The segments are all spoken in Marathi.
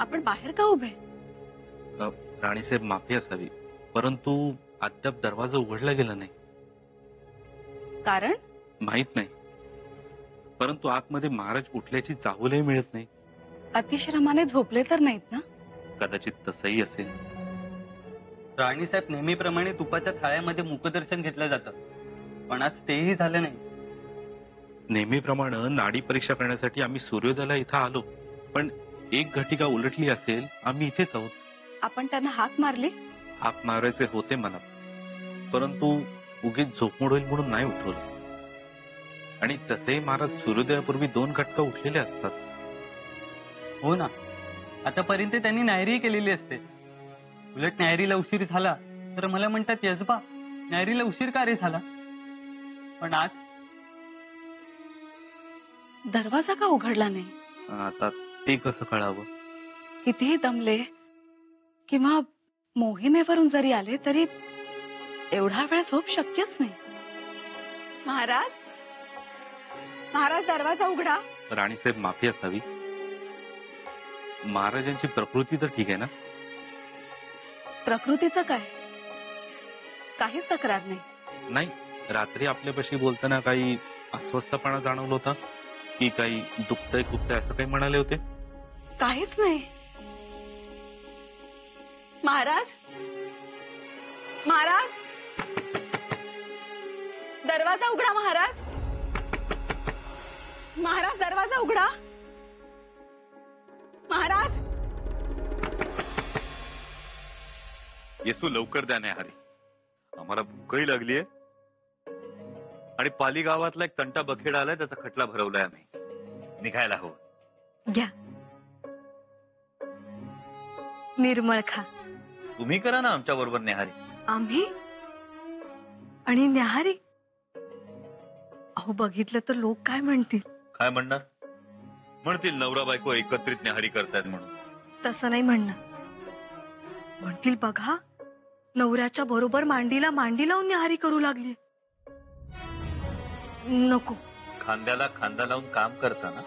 आपण बाहेर का उभे? राणीसाहेब माफी असावी, परंतु अद्याप दरवाजा उघडला गेला नाही. कारण माहित नाही, परंतु आतमध्ये महाराज उठल्याची चाहूलही मिळत नाही. अतिश्रमाने झोपले तर नाहीत ना? कदाचित तसंही असेल. राणीसाहेब नेहमीप्रमाणे तुपाच्या थाळ्यामध्ये मुखदर्शन घेतलं जातं, पण आज तेही झालं नाही. नेहमीप्रमाणे नाडी परीक्षा करण्यासाठी आम्ही सूर्योदयाला इथं आलो, पण एक घटिका उलटली असेल. आम्ही इथेच आहोत. आपण त्यांना हाक मारली? हाक मारायचे होते मनात, परंतु उगीच झोपमोड होईल म्हणून नाही उठवलं. आणि तसेही महाराज सूर्योदयापूर्वी 2 घटका उठलेले असतात. हो ना, आतापर्यंत त्यांनी न्यायरीही केलेली असते. उलट न्यायरीला उशीर झाला तर मला म्हणतात, यजबा न्यायरीला उशीर का रे झाला? पण आज दरवाजा का उघडला नाही? आता ते कसं कळावं? कितीही दमले किंवा मोहिमेवरून जरी आले तरी एवढा वेळ झोप शक्यच नाही. महाराज, महाराज दरवाजा उघडा. राणीसाहेब माफी असावी, महाराजांची प्रकृती तर ठीक आहे ना? प्रकृतीचं काय? काहीच तक्रार नाही. नाही, रात्री आपल्यापाशी बोलताना काही अस्वस्थपणा जाणवला होता की काही दुखतंय खुपतंय असं काही म्हणाले होते? काहीच नाही. महाराज, महाराज दरवाजा उघडा. महाराज, महाराज दरवाजा उघडा. महाराज, येसू लवकर द्या न्याहारी, आम्हाला भूकही लागलीये आणि पाली गावातला एक तंटा बखेडा आलाय, त्याचा खटला भरवलाय. आम्ही निघायला हवं. घ्या, निर्मळ खा. तुम्ही करा ना आमच्या बरोबर न्याहारी. आम्ही आणि न्याहारी? अहो, बघितलं तर लोक काय म्हणतील? काय म्हणणार? म्हणतील नवरा बायको एकत्रित न्याहारी करतायत म्हणून. तसं नाही म्हणणार. म्हणतील, बघा नवऱ्याच्या बरोबर मांडीला मांडी लावून न्याहारी करू लागली. नको. खांद्याला खांदा लावून काम करताना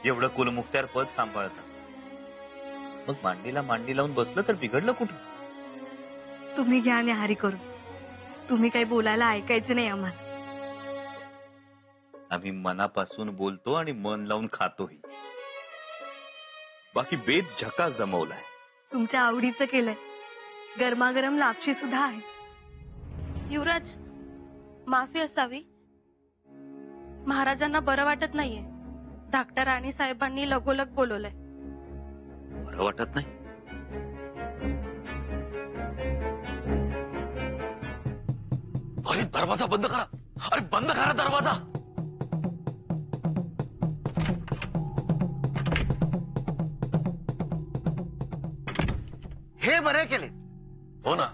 एवढं कुलमुखत्यार पद सांभाळता, मग मांडीला मांडी लावून बसलं तर बिघडलं कुठं? तुम्ही घ्या न्याहारी करून. तुम्ही काही बोलायला ऐकायचं नाही आम्हाला. आम्ही मनापासून बोलतो आणि मन लावून खातोही. बाकी बेत झकास जमवलाय. तुमच्या आवडीचं केलंय. गरमागरम लापशी सुद्धा आहे. युवराज, माफी असावी, महाराजांना बरं वाटत नाहीये. धाकट्या राणी साहेबांनी लगोलग बोलवलंय. बरं वाटत नाही? अरे दरवाजा बंद करा. अरे बंद करा दरवाजा. हे बरे केले. हो ना.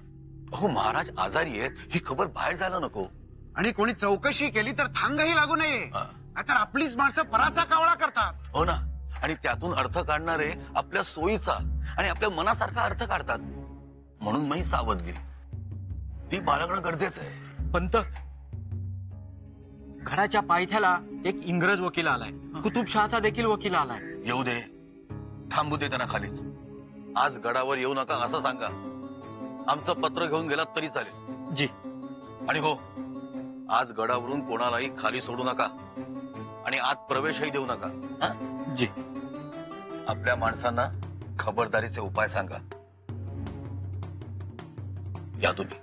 अहो, महाराज आजारी आहेत ही खबर बाहेर जायला नको. आणि कोणी चौकशी केली तर थांगही लागू नये, नाहीतर आपलीच माणसं पराचा कावळा करतात. हो ना. आणि त्यातून अर्थ काढणारे आपल्या सोयीचा आणि आपल्या मनासारखा अर्थ काढतात. म्हणून मी सावधगिरी ती बाळगणं गरजेचं आहे. पंत, घराच्या पायथ्याला एक इंग्रज वकील आलाय. कुतुबशहाचा देखील वकील आलाय. येऊ दे, थांबू दे त्यांना खालीच. आज गडावर येऊ नका असं सांगा. आमचं पत्र घेऊन गेलात तरी चालेल. जी. आणि हो, आज गडावरून कोणालाही खाली सोडू नका आणि आत प्रवेशही देऊ नका. जी. आपल्या माणसांना खबरदारीचे उपाय सांगा. या तुम्ही.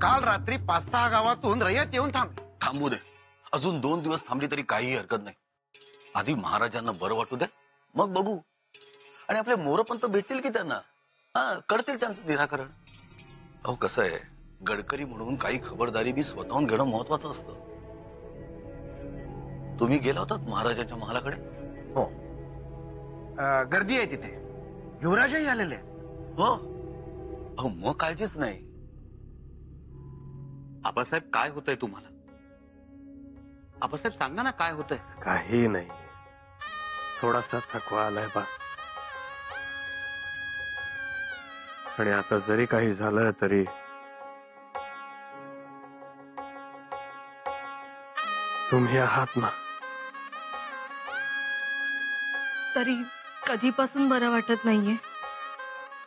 काल रात्री 5-6 गावातून रयत येऊन थांबली. थांबू दे. अजून 2 दिवस थांबली तरी काहीही हरकत नाही. आधी महाराजांना बरं वाटू दे, मग बघू. आणि आपले मोरपंत भेटतील की त्यांना. करतील त्यांचं निराकरण. अहो, कसं आहे, गडकरी म्हणून काही खबरदारी मी स्वतःहून घेणं महत्वाचं असतं. तुम्ही गेला होतात महाराजांच्या महालाकडे? हो. गर्दी आहे तिथे. युवराजही आलेले आहेत. हो. अहो, मग काळजीच नाही. आबासाहेब, काय होतंय तुम्हाला? आबासाहेब सांगा ना, काय होतंय? काही नाही, थोडासा थकवा आलाय बा. आणि आता जरी काही झालं तरी तुम्ही आहात ना. तरी कधीपासून बरं वाटत नाहीये.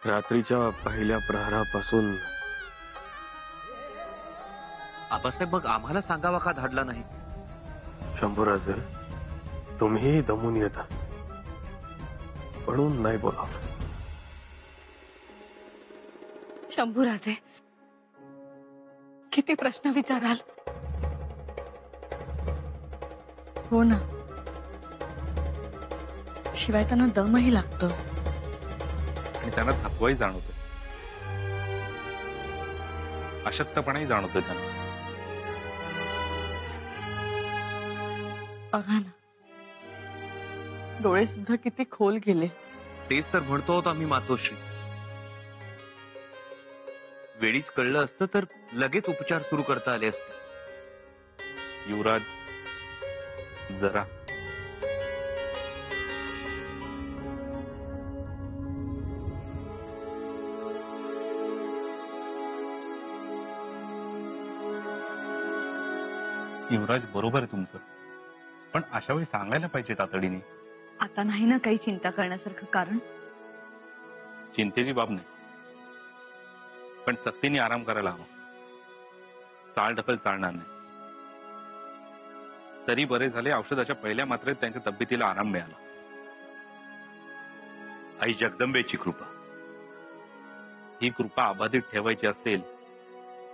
रात्रीच्या पहिल्या प्रहरापासून. आबासाहेब मग आम्हाला सांगावा का धाडला नाही? शंभूराजे, तुम्हीही दमून येता म्हणून नाही बोलावं. शंभूराजे, किती प्रश्न विचाराल. हो ना, शिवाय त्यांना दमही लागतो आणि त्यांना थकवाही जाणवतो, अशक्तपणाही जाणवतोय त्यांना. बघा ना, डोळे सुद्धा किती खोल गेले. तेच तर म्हणतो आहोत आम्ही मातोश्री. वेळीच कळलं असतं तर लगेच उपचार सुरू करता आले असते. युवराज, जरा युवराज, बरोबर आहे तुमचं, पण अशा वेळी सांगायला पाहिजे तातडीने. आता नाही ना काही चिंता करण्यासारखं कारण. चिंतेची बाब नाही, पण सक्तीने आराम करायला हवा. चाल ढकल चालणार नाही. तरी बरे झाले, औषधाच्या पहिल्या मात्रेत त्यांच्या तब्येतीला आराम मिळाला. आई जगदंबेची कृपा. ही कृपा अबाधित ठेवायची असेल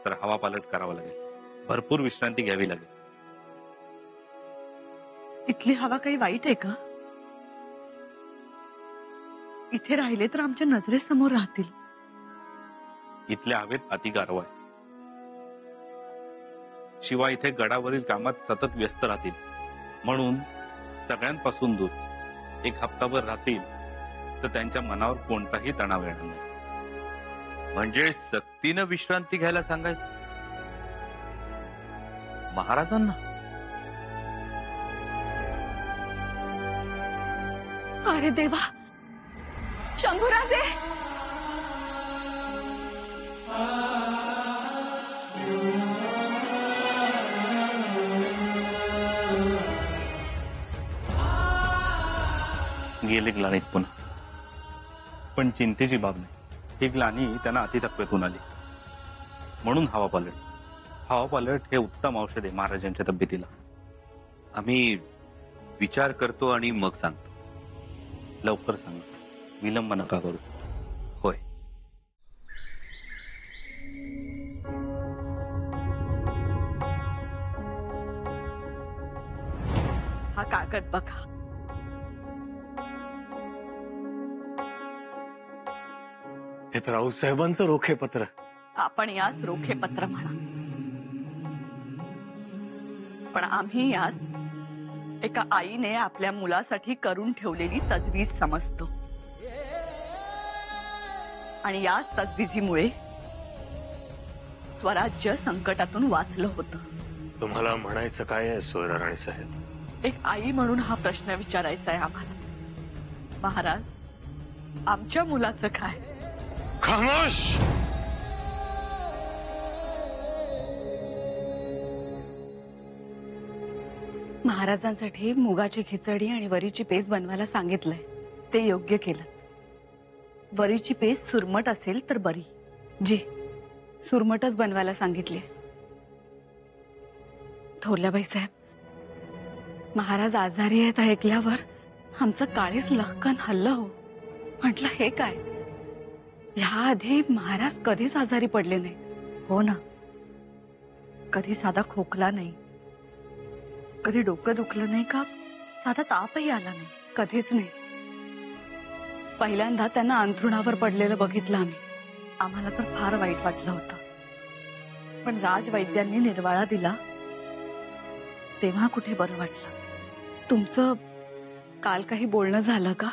तर हवा पालट करावा लागेल, भरपूर विश्रांती घ्यावी लागेल. इथली हवा काही वाईट आहे का? इथे राहिले तर आमच्या नजरेसमोर राहतील. इथल्या हवेत अति गारवा आहे. शिवाय इथे गडावरील कामात सतत व्यस्त राहतील, म्हणून सगळ्यांपासून दूर एक हप्ताभर राहतील तर त्यांच्या मनावर कोणताही तणाव येणार नाही. म्हणजे सक्तीनं विश्रांती घ्यायला सांगायचं महाराजांना? अरे देवा, शंभूराजे, गेले ग्लानीत पुन्हा. पण चिंतेची बाब नाही, ही ग्लानी त्यांना अतितत्वेतून आली, म्हणून हवा पालट. हवा पालट हे उत्तम औषध आहे महाराजांच्या तब्येतीला. आम्ही विचार करतो आणि मग सांगतो. लवकर सांगा, विलंब नका करू. होय. हा कागद बघा. हे तर राऊसाहेबांचं रोखे पत्र. आपण यास रोखे पत्र म्हणा, पण आम्ही यास एका आईने आपल्या मुलासाठी करून ठेवलेली तजवीज समजतो. आणि या तजवीजीमुळे स्वराज्य संकटातून वाचलं होतं. तुम्हाला म्हणायचं काय आहे सोयराराणी साहेब? एक आई म्हणून हा प्रश्न विचारायचा आहे आम्हाला. महाराज, आमच्या मुलाचं काय? खामोश! महाराजांसाठी मुगाची खिचडी आणि वरीची पेज बनवायला सांगितलंय. ते योग्य केलं. वरीची पेज सुरमट असेल तर बरी. जी, सुरमटच बनवायला सांगितली. थोरल्याबाई साहेब, महाराज आजारी आहेत ऐकल्यावर आमचं काळीच लखकन हल्लं हो. म्हटलं हे काय, ह्याआधी महाराज कधीच आजारी पडले नाही. हो ना, कधी साधा खोकला नाही, कधी डोकं दुखलं नाही का साधा तापही आला नाही, कधीच नाही. पहिल्यांदा त्यांना अंथरुणावर पडलेलं बघितलं आम्ही. आम्हाला तर फार वाईट वाटलं होतं. पण राजवैद्यांनी निर्वाळा दिला तेव्हा कुठे बरं वाटलं. तुमचं काल काही बोलणं झालं का?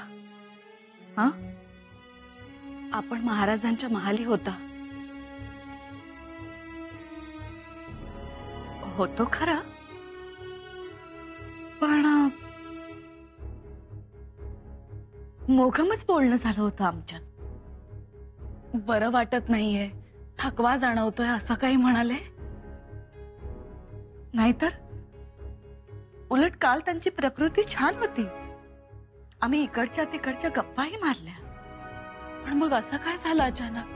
हा, आपण महाराजांच्या महाली होता. होतो खरा, पण मोघमच बोलणं झालं होतं आमच्यात. बरं वाटत नाहीये, थकवा जाणवतोय असं काही म्हणाले. नाहीतर उलट काल त्यांची प्रकृती छान होती. आम्ही इकडच्या तिकडच्या गप्पाही मारल्या. पण मग असं काय झालं अचानक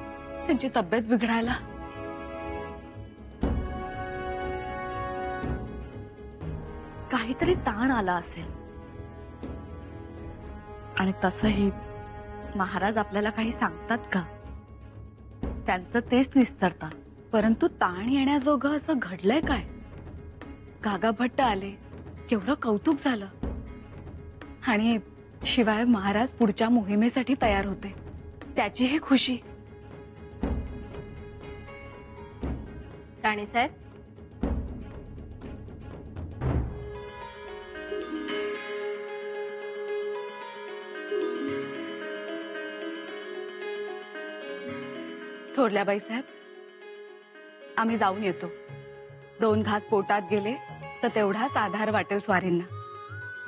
त्यांची तब्येत बिघडायला? काहीतरी ताण आला असेल. आणि तसंही महाराज आपल्याला काही सांगतात का? त्यांचं तेच निस्तरतात. परंतु ताण येण्याजोगं असं घडलंय काय? गागा भट्ट आले, केवढं कौतुक झालं. आणि शिवाय महाराज पुढच्या मोहिमेसाठी तयार होते, त्याचीही खुशी. राणीसाहेब, थोरल्याबाई साहेब, आम्ही जाऊन येतो. 2 घास पोटात गेले तर तेवढाच आधार वाटेल स्वारींना.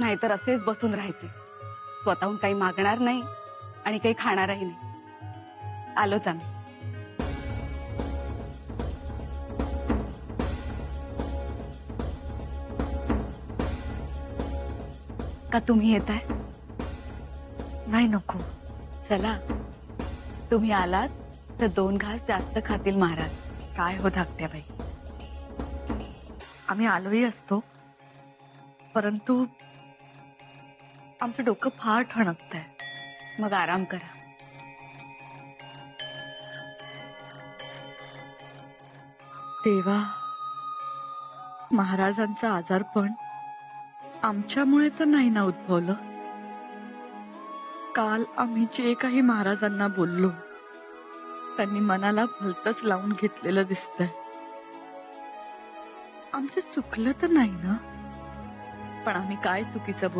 नाहीतर असेच बसून राहायचे. स्वतःहून काही मागणार नाही आणि काही खाणारही नाही. आलोच आम्ही. का तुम्ही येताय? नाही, नको. चला, तुम्ही आलात तर 2 घास जास्त खातील महाराज. काय हो धाकट्याबाई, आम्ही आलोही असतो, परंतु आमचं डोकं फार ठणकतंय. मग आराम करा. देवा, महाराजांचं आजारपण आमच्यामुळे तर नाही ना उद्भवलं. काल आम्ही जे काही महाराजांना बोललो त्यांनी मनाला भलतच लावून घेतलेलं दिसतंय. आमचं चुकलं तर नाही ना? पण आम्ही काय चुकीचं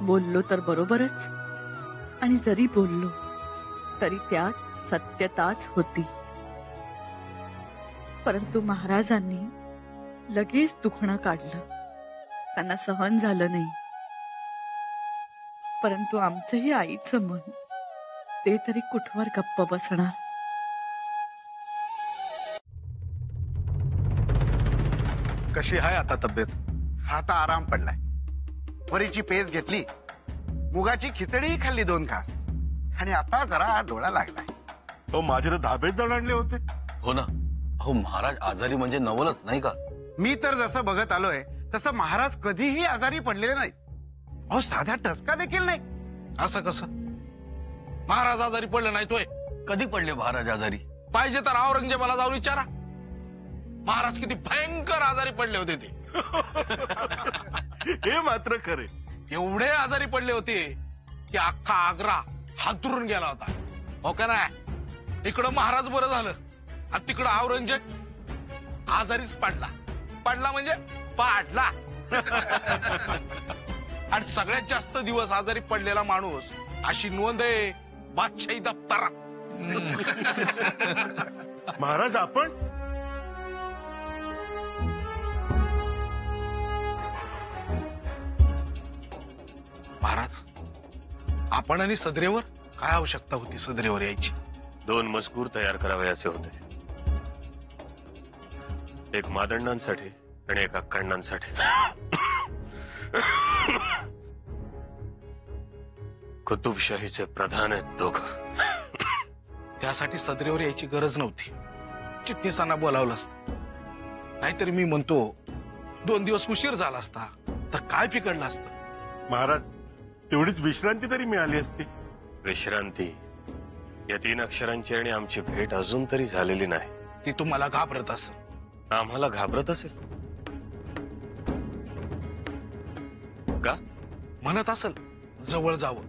बोललो तर बरोबरच. आणि जरी बोललो तरी त्यात सत्यताच होती. परंतु महाराजांनी लगेच दुखणं काढलं. त्यांना सहन झालं नाही. परंतु आमचंही आईचं मन, ते तरी कुठवर गप्प बसणार. कशी आहे आता तब्येत? आता आराम पडलाय. वरीची पेज घेतली, मुगाची खिचडीही खाल्ली 2 घास, आणि आता जरा डोळा लागलाय. तो माझे तर धाबेच जण आणले होते. हो ना. अहो, महाराज आजारी म्हणजे नवलच नाही का? मी तर जसं बघत आलोय तसं महाराज कधीही आजारी पडलेले नाही. अहो, साधा टचका देखील नाही. असं कसं? महाराज आजारी पडले नाही तोय? कधी पडले महाराज आजारी? पाहिजे तर औरंगजेबाला जाऊन विचारा. महाराज किती भयंकर आजारी पडले होते ते. हे मात्र खरे. एवढे आजारी पडले होते की अख्खा आग्रा हातरून गेला होता. हो का नाही? इकडं महाराज बरं झालं आणि तिकडं औरंगजेब आजारीच पडला म्हणजे पाडला. आणि सगळ्यात जास्त दिवस आजारी पडलेला माणूस अशी नोंद आहे बादशाही दप्तरात. महाराज आपण महाराज, आपण आणि सदरेवर काय आवश्यकता होती सदरेवर यायची? 2 मजकूर तयार करावयाचे होते. एक मादंडांसाठी आणि एक अक्कांडांसाठी. कुतुबशाहीचे प्रधान आहेत दोघं. त्यासाठी सदरेवर यायची गरज नव्हती. चिटणीसांना बोलावलं असतं. नाहीतरी मी म्हणतो 2 दिवस उशीर झाला असता तर काय पिकडलं असतं. महाराज, तेवढीच विश्रांती तरी मिळाली असती. विश्रांती? या 3 अक्षरांची आणि आमची भेट अजून तरी झालेली नाही. ती तुम्हाला घाबरत असेल. आम्हाला घाबरत असेल का? म्हणत असेल जवळ जावं,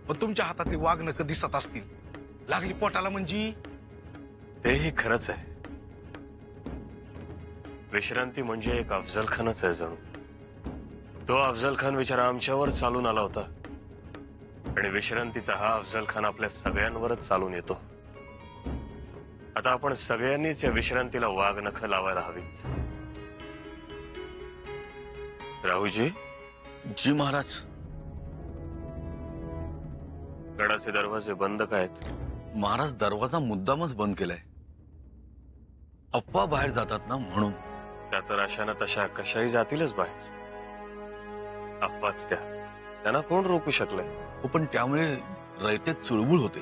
पण तुमच्या हातातली वाघनखं दिसत असतील. लागली पोटाला म्हणजे? तेही खरंच आहे. विश्रांती म्हणजे एक अफजल खानच आहे जणू. तो अफजल खान विचार आमच्यावर चालून आला होता आणि विश्रांतीचा हा अफजल खान आपल्या सगळ्यांवरच चालून येतो. आता आपण सगळ्यांनीच या विश्रांतीला वाघनखं लावायला हवीत. राहुजी? जी महाराज. गडाचे दरवाजे बंद काय आहेत? महाराज, दरवाजा मुद्दामच बंद केलाय. अप्पा बाहेर जातात ना म्हणून. त्या तर अशानं तशा कशाही जातीलच बाहेर. अफवाच त्या. त्यांना कोण रोखू शकलंय? हो, पण त्यामुळे रयतेत चुळबुळ होते.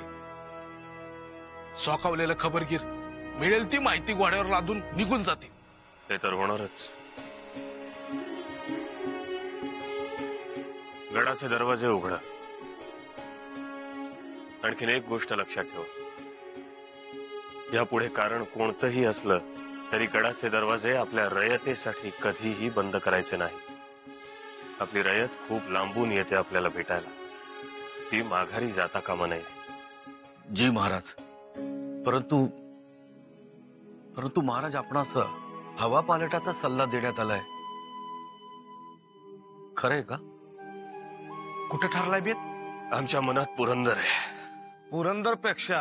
सोकावलेलं खबरगीर मिळेल ती माहिती घोड्यावर लादून निघून जाते. ते तर होणारच. गडाचे दरवाजे उघडा. आणखीन एक गोष्ट लक्षात ठेवा, यापुढे कारण कोणतंही असलं तरी गडाचे दरवाजे आपल्या रयतेसाठी कधीही बंद करायचे नाही. आपली रयत खूप लांबून येते आपल्याला भेटायला, ती माघारी जाता कामा नये. जी महाराज, परंतु परंतु महाराज, आपणास हवा पालटाचा सल्ला देण्यात आलाय, खरंय का? कुठे ठरलाय बेत? आमच्या मनात पुरंदर आहे. पुरंदर पेक्षा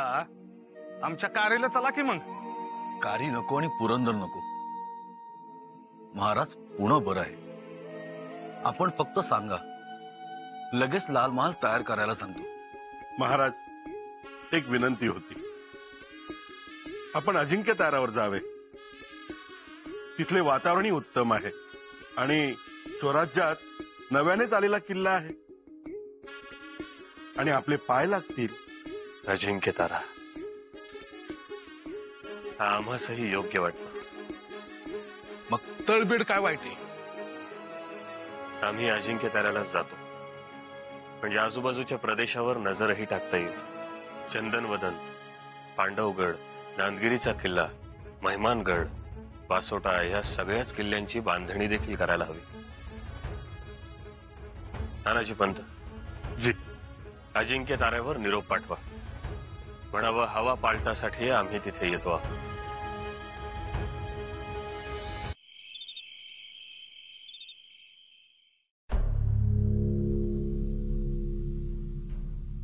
आमच्या कारेला चला की मग. कारी नको आणि पुरंदर नको महाराज, पुणे बरं आहे. आपण फक्त सांगा, लगेच लाल महाल तयार करायला सांगतो. महाराज, एक विनंती होती. आपण अजिंक्य तारावर जावे. तिथले वातावरणही उत्तम आहे आणि स्वराज्यात नव्यानेच आलेला किल्ला आहे आणि आपले पाय लागतील. अजिंक्य तारा हा आम्हासही योग्य वाटतं. मग तळबीड काय वाईट आहे? आम्ही अजिंक्य ताऱ्यालाच जातो, म्हणजे आजूबाजूच्या प्रदेशावर नजरही टाकता येईल. चंदनवदन, पांडवगड, नांदगिरीचा किल्ला, महिमानगड, पासोटा या सगळ्याच किल्ल्यांची बांधणी देखील करायला हवी. तानाजी पंत, जी, अजिंक्य ताऱ्यावर निरोप पाठवा. म्हणावं, हवा पालटासाठी आम्ही तिथे येतो आहोत.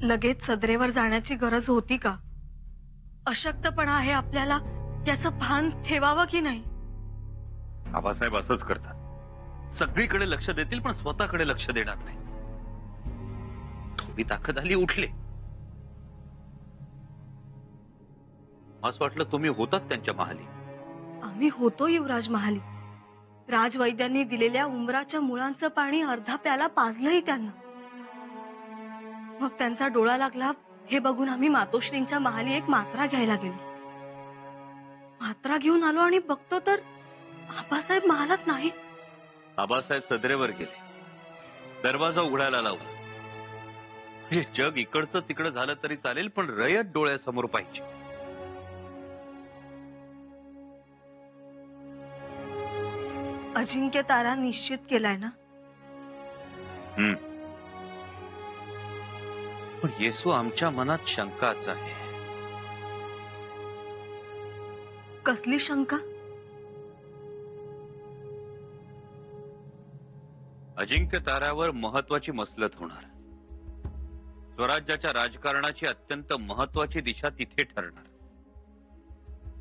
लगेच सदरेवर जाण्याची गरज होती का? अशक्तपणा आहे आपल्याला, याचं भान ठेवावं की नाही? आबासाहेब असंच करतात. सगळीकडे लक्ष देतील पण स्वतःकडे लक्ष देणार नाही. थोडी ताकद आली, उठले. असं वाटलं तुम्ही होतात त्यांच्या महाली. आम्ही होतो युवराज महाली. राजवैद्यांनी दिलेल्या उंबराच्या मुळांचं पाणी अर्धा प्याला पाजलंही त्यांना. मग त्यांचा डोळा लागला हे बघून आम्ही मातोश्रींच्या महाली एक मात्रा घ्यायला गेलो. मात्रा घेऊन आलो आणि बघतो तर आबासाहेब महालात नाही. आबासाहेब सदरेवर गेले, दरवाजा उघडायला लावला. म्हणजे जग इकडचं तिकडं झालं तरी चालेल, पण रयत डोळ्यासमोर पाहिजे. अजिंक्य तारा निश्चित केलाय ना? पण येसू आमच्या मनात शंकाच आहे. कसली शंका? अजिंक्य ताऱ्यावर महत्वाची मसलत होणार. स्वराज्याच्या राजकारणाची अत्यंत महत्वाची दिशा तिथे ठरणार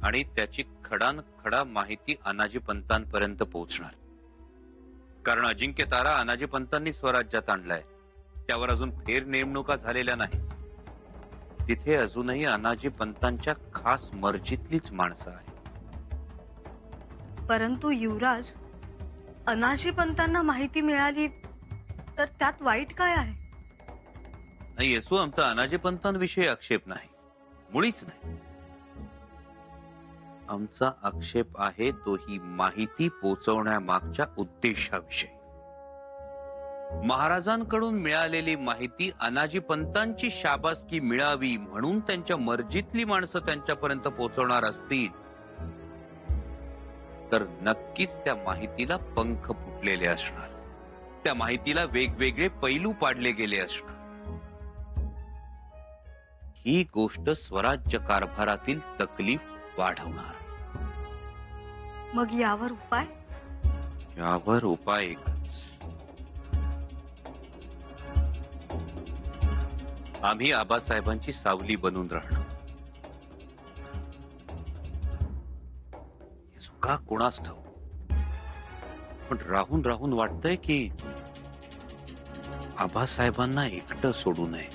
आणि त्याची खडान खडा माहिती अनाजी पंतांपर्यंत पोहोचणार. कारण अजिंक्य तारा अनाजी पंतांनी स्वराज्यात आणलाय, त्यावर अजून फेर नेमणुका झालेल्या नाही. तिथे अजूनही अनाजी पंतांच्या खास मर्जीतलीच माणसं आहेत. परंतु युवराज, अनाजी पंतांना माहिती मिळाली तर त्यात वाईट काय आहे? नाही येसू, आमचा अनाजी पंतांविषयी आक्षेप नाही, मुळीच नाही. आमचा आक्षेप आहे तो ही माहिती पोचवण्यामागच्या उद्देशाविषयी. महाराजांकडून मिळालेली माहिती अनाजी पंतांची शाबासकी मिळावी म्हणून त्यांच्या मर्जीतली माणसं त्यांच्यापर्यंत पोहोचवणार असतील तर नक्कीच त्या माहितीला पंख फुटलेले असणार. त्या माहितीला वेगवेगळे पैलू पाडले गेले असणार. ही गोष्ट स्वराज्य कारभारातील तकलीफ वाढवणार. मग यावर उपाय? यावर उपाय एकच. आम्ही आबासाहेबांची सावली बनून राहणार. का कोणास ठाऊक, पण राहून राहून वाटतंय की आबासाहेबांना एकटं सोडू नये.